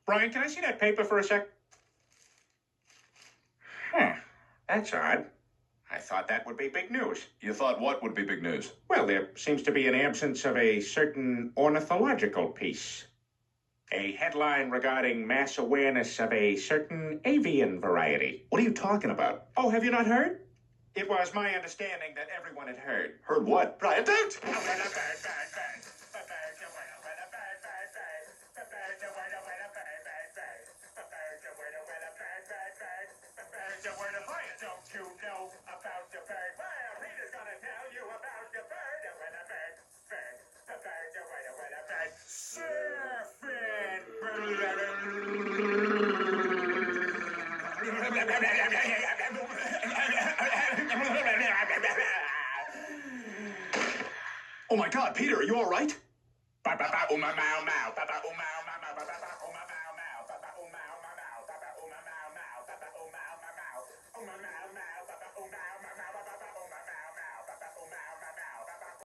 Brian, can I see that paper for a sec? Huh. That's odd. I thought that would be big news. You thought what would be big news? Well, there seems to be an absence of a certain ornithological piece. A headline regarding mass awareness of a certain avian variety. What are you talking about? Oh, have you not heard? It was my understanding that everyone had heard. Heard what? Brian, don't! Don't you know about the bird? Well, Peter's gonna tell you about the bird. The bird. Surfin! Oh my God, Peter, are you all right? Ba ba ba uma mau mau. Ba ba uma